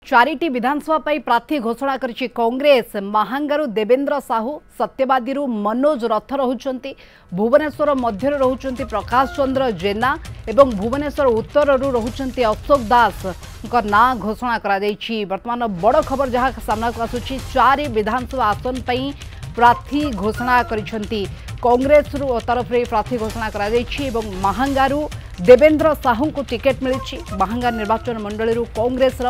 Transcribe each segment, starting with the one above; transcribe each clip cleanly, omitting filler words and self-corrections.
Charity विधानसभा पर प्रार्थी घोषणा करिछि कांग्रेस। महांगारू देवेंद्र साहू, सत्यवादी मनोज रथ रहुचंती, भुवनेश्वर मध्य रहुचंती प्रकाश चंद्र जेना एवं भुवनेश्वर उत्तर रहुचंती अशोक दास ना घोषणा करा जायछि। वर्तमान बड़ खबर जहां सामना को आसुछि, 4 विधानसभा आसन पई प्रार्थी घोषणा करिसंती कांग्रेस तरफ रे प्रार्थी घोषणा करा जायछि एवं महांगारू देवेंद्र साहू को टिकेट मिलिछि। महांगा निर्वाचन मंडली कांग्रेस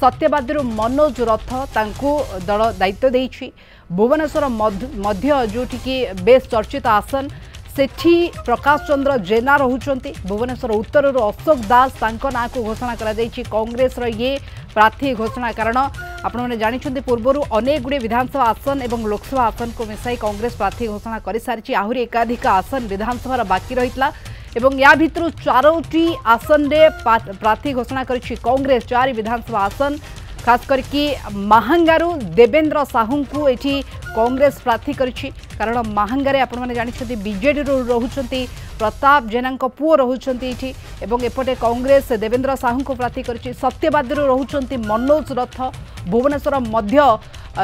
सत्यवादी मनोज रथ तांकु दल दायित्व देइछि। भुवनेश्वर मध्य जोठी की बेस चर्चित आसन सेठी प्रकाश चंद्र जेना रहुचंती। भुवनेश्वर उत्तर अशोक दास तांको ना को घोषणा करा जायछि कांग्रेस ये प्रार्थी घोषणा। कारण आपण माने जानिछंती पूर्वरु अनेक गुडे विधानसभा आसन एवं लोकसभा आसन को मिसाई कांग्रेस प्रार्थी घोषणा करि सारिछि। आहुरी एकाधिक आसन विधानसभा बाकी रहितला एवं या भितर 4टी आसन रे प्रार्थी घोषणा करिछि कांग्रेस। 4 विधानसभा आसन खास करके महांगारू देवेंद्र साहू को एठी कांग्रेस प्रार्थी करिछि। कारण महांगारे आपण माने जानिछंती बीजेडी रहुचंती प्रताप जेना पुओ रहुचंती एठी एवं एपटे कांग्रेस देवेंद्र साहू को प्रार्थी करिछि। सत्यवादी रहुचंती मनोज रथ। भुवनेश्वर मध्य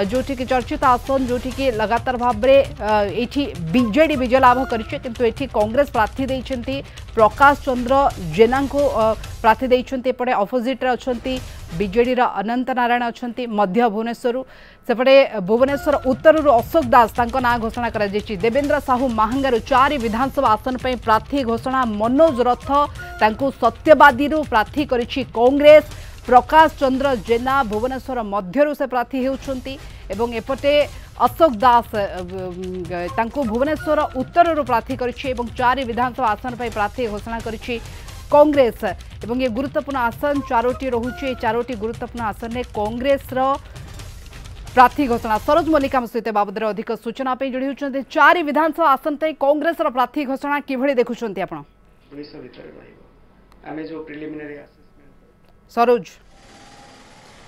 जोठी की चर्चित आसन जोठी की लगातार भाव में बीजेडी विजय लाभ करिछि, किंतु एठी कांग्रेस प्रार्थी देइछंती प्रकाश चंद्र जेना को प्रार्थी देइछंती। एपटे अपोजिट रे अछंती बीजेडी रा अनंत नारायण अछंती मध्य भुवनेश्वर। सेपटे भुवनेश्वर उत्तर अशोक दास तांको ना घोषणा करा जायछि। देवेंद्र साहू महांगारू 4 विधानसभा आसन पे प्रार्थी घोषणा। मनोज रथ तांको सत्यवादी प्रार्थी करिछि कांग्रेस। प्रकाश चंद्र जेना भुवनेश्वर मध्यरु से प्रार्थी हेउछंती एवं एपटे अशोक दास तांको भुवनेश्वर उत्तर प्रार्थी करिछि एवं 4 विधानसभा आसन पर प्रार्थी घोषणा करिछि कांग्रेस। एवं ये गुरुत्वपूर्ण आसन 4टी रहुछि। 4टी गुरुत्वपूर्ण आसन में कांग्रेस प्रार्थी घोषणा। सरोज मल्लिका सहित बाबद अधिक सूचना पे जोड़ी होछंती। 4 विधानसभा आसन पर कांग्रेस प्रार्थी घोषणा किभଳି देखुछंती आपण? सरोज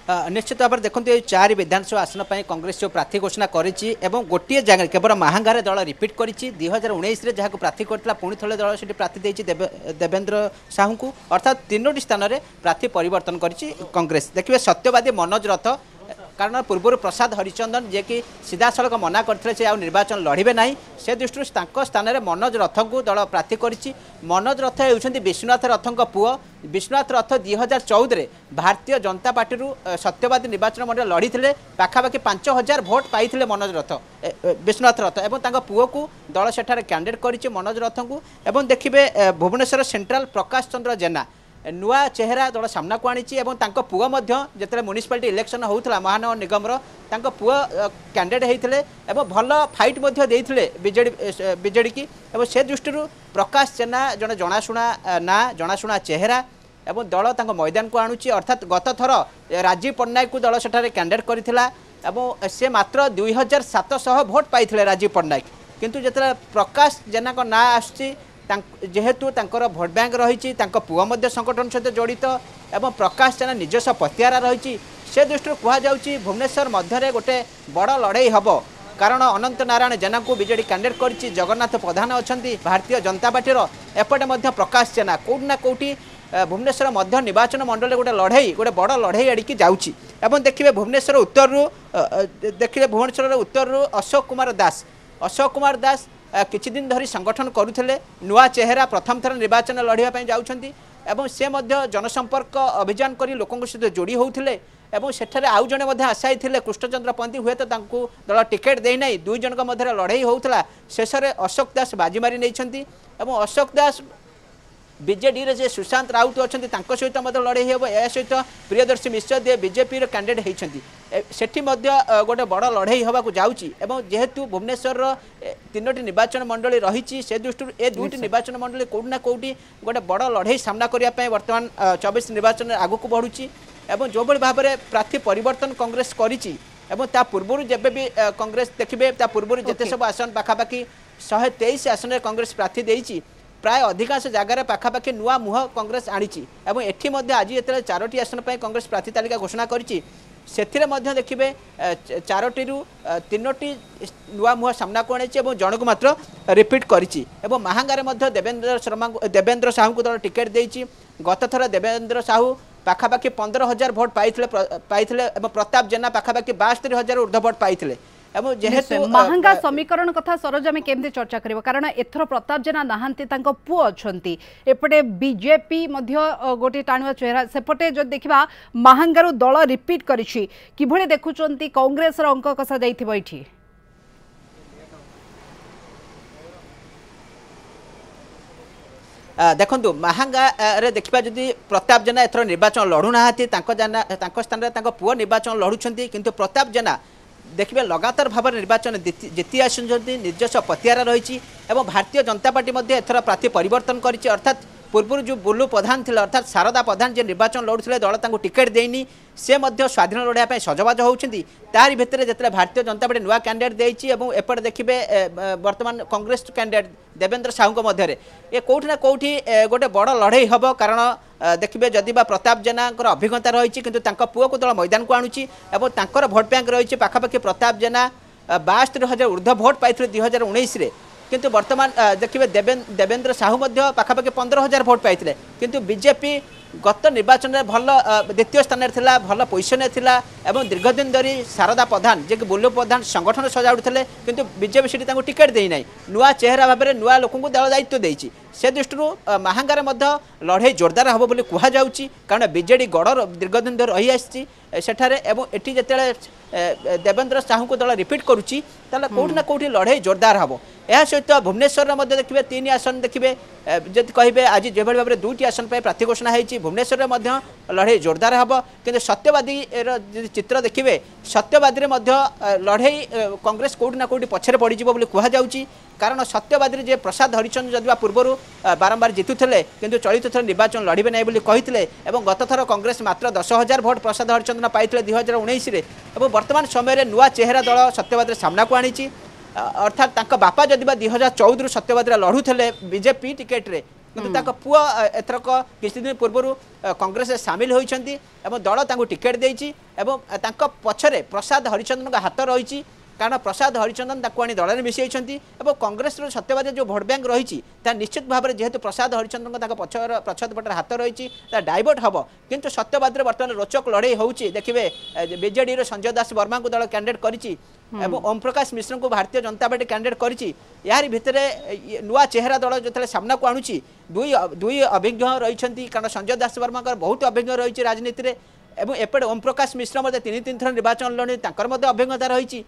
निश्चित भाव में देखते 4 विधानसभा आसन पर कांग्रेस जो प्रार्थी घोषणा करिछि एवं गोटे जगह केवल महांगारे दल रिपीट करिछि। 2019 रे जहां प्रार्थी करथिला पुणी थले दल सेठी प्रार्थी देछि देवेंद्र साहू को, अर्थात 3टी स्थान रे प्रार्थी परिवर्तन करिछि कांग्रेस। देखिए सत्यवादी मनोज रथ, कारण पूर्व प्रसाद हरिचंदन जे कि सीधा सड़क मना करते से निर्वाचन लड़े ना, से दृष्टि स्थान में मनोज रथ को दल प्रार्थी करिछि। मनोज रथ होउछंती विश्वनाथ रथ पुओ। विश्वनाथ रथ 2014 भारतीय जनता पार्टी सत्यवादी निर्वाचन मंडल लड़ी थे। पाखापाखि 5000 भोट पाई मनोज रथ विश्वनाथ रथ एवं तांको पुओ को दल सेठारे कैंडिडेट करिछि मनोज रथ को। एवं देखिए भुवनेश्वर सेंट्रल प्रकाश चंद्र जेना नुआ चेहरा दल सामना को आनी और पुओ जिते म्युनिसिपालिटी इलेक्शन होता महानगर निगम पुओ कैंडिडेट होते भल फाइट बीजेडी की। से दृष्टि प्रकाश जेना जड़े जनाशुना ना जनाशुना चेहरा एवं दल मैदान को आणुची। अर्थात गत थर राजीव पट्टनायक को दल सेठारे कैंडिडेट करथिला एवं से मात्र 2700 भोट पाई राजीव पट्टनायक, किंतु जिते प्रकाश जेना को ना आसुची जेहेतु तांकर भोट बैंक रही पुओ संगठन सहित जड़ित एवं प्रकाश जेना निजस्व पतियारा रही, से दृष्टि कहुच्छी भुवनेश्वर मध्य गोटे बड़ लड़ई हम। कारण अनंत नारायण जेना को बीजेडी कैंडिडेट करिछि, जगन्नाथ प्रधान अच्छा भारतीय जनता पार्टी एपटे प्रकाश जेना कौटि ना कौटि भुवनेश्वर मध्य निर्वाचन मंडल गोटे लड़ई गोटे बड़ लड़ई आड़िकी जाऊँगी। एवं देखिए भुवनेश्वर उत्तर अशोक कुमार दास किछि दिन धरी संगठन करुले नुआ चेहरा प्रथम थर निर्वाचन लड़ाई जाउछंती एवं से मध्य जनसंपर्क अभियान करी लोकों सहित जोड़ी होउथिले एवं सेठारे आउ जणे मध्य आशायी थिले कृष्णचंद्र पंती हुए तो तांकु दल टिकेट देई नै। 2 जनक मध्य लड़ाई होउथला, शेष में अशोक दास बाजी मारी नैछंती एवं अशोक दास बीजेडी रे जे सुशांत राउत अच्छा सहित लड़ाई हे या सहित प्रियदर्शी मिश्र दे बीजेपी कैंडिडेट होती सेठी गोटे बड़ लड़ाई होगा जाऊँगी। जेहेतु भुवनेश्वर 3टी निर्वाचन मंडली रही, से दृष्टि ए 2टी निर्वाचन मंडली कौटि ना कौटि गोटे बड़ लड़ाई सामना करने वर्तमान 24 निर्वाचन आगक बढ़ुची। जो भाई भाव में प्रार्थी परिवर्तन कांग्रेस करिछि एवं ता पूर्व जब भी कांग्रेस देखिए ता पूर्व जिते सब आसन पाखापाखि 123 आसन में कांग्रेस प्रार्थी देइछि, प्राय अधिकांश जगार पाखापाखि नुआ मुह कांग्रेस आनीची। एठी आज ये 4टी आसन पर कांग्रेस प्रार्थी तालिका घोषणा करिछि, सेथिरे मध्य देखिए 4टी 3टी नुआ मुह सामना को आनी जनक मात्र रिपीट करिछि। महांगारे देवेंद्र साहू को दल टिकेट देइछि। गत थर देवेंद्र साहू पाखापाखि 15,000 भोट पाइथिले प्रताप जेना पाखापाखि 72,000 ऊर्ध्व भोट पाइथिले एवं जेहेतु महंगा समीकरण कथा सरोज आम केमती चर्चा करिबो कारण एथर प्रताप जेना नाहांती तांको पुओ अछंती एपटे बीजेपी मध्य गोटे टाणुआ चेहरा सेपटे जो देखिबा महंगारू दल रिपीट करिछि किभଳି देखुचंती कांग्रेस रो अंक कसा जाइथिबो इठी देखु महांगा रे देखा जदि प्रताप जेना एथर निर्वाचन लड़ुना स्थान में पुओ निर्वाचन लड़ुंट किंतु प्रताप जेना देखिए लगातार भाव निर्वाचन जीति आसुंच निजस्व पतियारा रही भारतीय जनता पार्टी एथर प्रार्थी परिवर्तन करिछि अर्थात पूर्व जो बुलू प्रधान थे अर्थात शारदा प्रधान जे निर्वाचन लड़ुते दल तांको टिकेट देनी से स्वाधीन लड़ाई सजबाज होती तारी भितर जिते भारतीय जनता पार्टी नुआ कैंडिडेट देती एपटे देखिए वर्तमान कांग्रेस कैंडिडेट देवेंद्र साहू मध्य ये कौटि ना कौटि गोटे बड़ लड़ई हम कारण देखिए जदि प्रताप जेना अभिज्ञता रही किंतु पुओ को दल मैदान को आणुची भोट बैंक रही पाखापाखि प्रताप जेना 72,000 ऊर्ध्व भोट पाई 2019 किंतु वर्तमान देखिए देवेंद्र साहू पाखापाखि 15,000 भोट पाई किंतु बीजेपी गत निर्वाचन में भल द्वितीय स्थान में थिला भल पोजिशन में थिला एवं दीर्घ दिन धरी शारदा प्रधान जे बुल्लू प्रधान संगठन सजाउते किंतु बीजेपी सीट टिकेट देना नुआ चेहरा भाव में नुआ लोक दल दायित्व देती से दृष्टि महांगार लड़ाई जोरदार हम बोली कहुच्छी कारण बीजेडी गड़ दीर्घ दिन धरी रही आसी सेठारे एटी जिते देवेंद्र साहू को दल रिपीट करुच्ची कौटि ना कौटि लड़ाई जोरदार हम यह सहित भुवनेश्वर में देखिए 3 आसन देखिए जब कहे आज जो भाव में 2टी आसन पर प्रार्थी घोषणा होती भुवनेश्वर में लड़ाई जोरदार हम कि सत्यवादी चित्र देखिए सत्यवादी लड़ाई कांग्रेस कौटि ना कौटि पछरे पड़ज कहुच्छी कारण सत्यवादी जे प्रसाद हरिचंद्र जदिवा पूर्व बारंबार जितुले किंतु चलित थर निर्वाचन लड़े ना कहते गत थर कांग्रेस मात्र 10,000 भोट प्रसाद हरिचंद्र पाई 2019 और वर्तमान समय नुआ चेहरा दल सत्यवादी सामना को आनी अर्थात बापा जदिवा 2014 सत्यवादी लड़ुले बीजेपी टिकेट रे किंतु पुओ एथरक किसी दिन पूर्व कांग्रेस सामिल होती दल टिकेट देती पछरे प्रसाद हरिचंद्र हाथ रही कारण प्रसाद हरिचंदन आनी दल में मिसई कांग्रेस सत्यवादी जो भोट बैंक रही निश्चित भाव में जेहेतु प्रसाद हरिचंदन पछद पटर हाथ रही डाइवर्ट हम किंतु सत्यवादी बर्तमान रोचक लड़ाई होची देखिए बीजेडी संजय दास वर्मा को दल कैंडिडेट करिछि ओम प्रकाश मिश्र को भारतीय जनता पार्टी कैंडिडेट करिछि यार भितर नुआ चेहरा दल जो सामना को आणुछि दुई अभिज्ञ रही कारण संजय दास वर्मा बहुत अभिज्ञ रही राजनीति में एवं एपटे ओम प्रकाश मिश्र 3 थर निर्वाचन लड़ी अभिज्ञता रही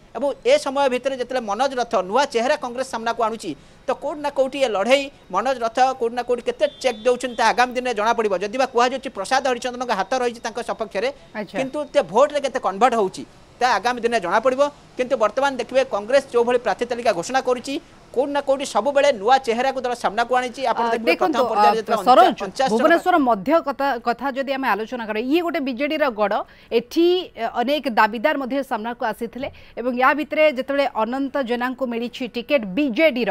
ए समय भितर जिते मनोज रथ नुआ चेहरा कांग्रेस सामना को आणुची तो कौटि ना कौटि लड़ाई मनोज रथ कौटि ना कौटि केते चेक दौरान आगामी दिन में जना पड़ो जदि कहुच्छी प्रसाद हरिचंद्र हाथ रही सपक्ष में किंतु भोट रे केते कन्वर्ट होची आगामी दिन में जना पड़ो किंतु वर्तमान देखिए कांग्रेस जो भली प्रार्थी तालिका घोषणा करुच्ची कौटि ना कौटि सब बेले नुआ चेहरा को दल सामना को आनी भुवनेश्वर मध्य कथा जदि आम आलोचना करें ये गोटे बीजेडी गड़ एठी अनेक दाबीदार मध्य सामना को आसीथिले एवं या भितरे जेतेबेले अनंत जेना को मिली टिकेट बीजेडी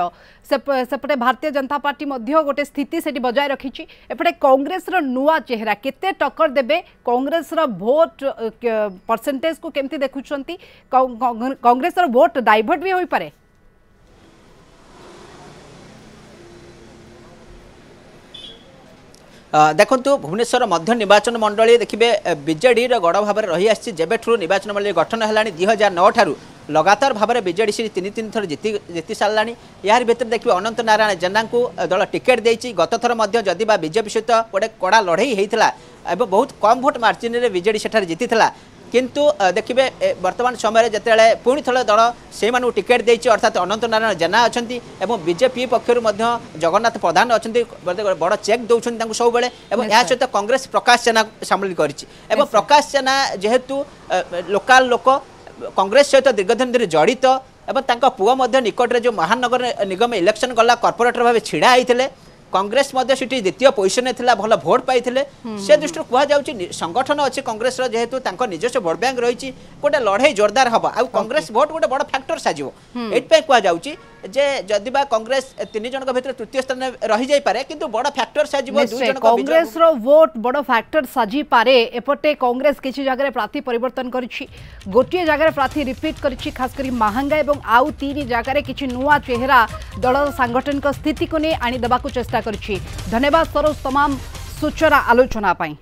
सेपटे भारतीय जनता पार्टी मध्य गोटे स्थिति सेठी बजाय रखी एपटे कांग्रेस नुआ चेहरा केते टक्कर देबे कांग्रेस भोट परसेंटेज को केमती देखुछंती कांग्रेस भोट डाइवर्ट भी होई पारे देखु भुवनेश्वर मध्य निर्वाचन मंडली देखिए बीजेडी गड़ भाव में रही आसी जेबेठू निर्वाचन मंडली गठन है 2009 ठारू लगातार भाव में बीजेडी सीट 3 थर जीति सारा यार भितर देखिए अनंत नारायण जेना को दल टिकेट देती गत थर जदि बीजेपी सहित गोटे कड़ा लड़ई होता बहुत कम भोट मार्जिन में बीजेडी सेठार जीति किंतु देखिए वर्तमान समय जिते पुणी थले दल से टिकेट देती अर्थात अनंत नारायण जेना अच्छा बीजेपी पक्षर जगन्नाथ प्रधान अच्छा बड़ चेक दौरान सब बेले यह सहित कांग्रेस प्रकाश जेना सामिल कर प्रकाश जेना जेहेतु लोकाल लोक कांग्रेस सहित दीर्घदिन धरी जड़ित एवं पुओ निकट में जो महानगर निगम इलेक्शन गला कॉर्पोरेटर भाव छिड़ा होते कांग्रेस सीटी द्वितीय पोजिशन में थिला भल भोट पाई से दृष्टि कहुच्छी संगठन अच्छी कांग्रेस जेहेतु निजस्व भोट बैंक रही गोटे लड़ाई जोरदार हम आ कांग्रेस भोट गोटे बड़ फैक्टर साजिबो एटपे कहुच्छी जे जदि कांग्रेस 3 जन भीतर तृतीय स्थान में रही जाई पारे किंतु बड़ फैक्टर साजिबो कांग्रेस रो वोट बड़ फैक्टर साजी पारे एपटे कांग्रेस किछि जगह प्रार्थी परिवर्तन करिछि गोटे जगह प्रार्थी रिपीट करिछि खास करी महंगा एवं आउ 3 जगह किछि नुआ चेहरा दल सांगठनिक स्थिति को ने आनी देबा को चेष्टा करिछि धन्यवाद सरोज तमाम सूचना आलोचना पाई।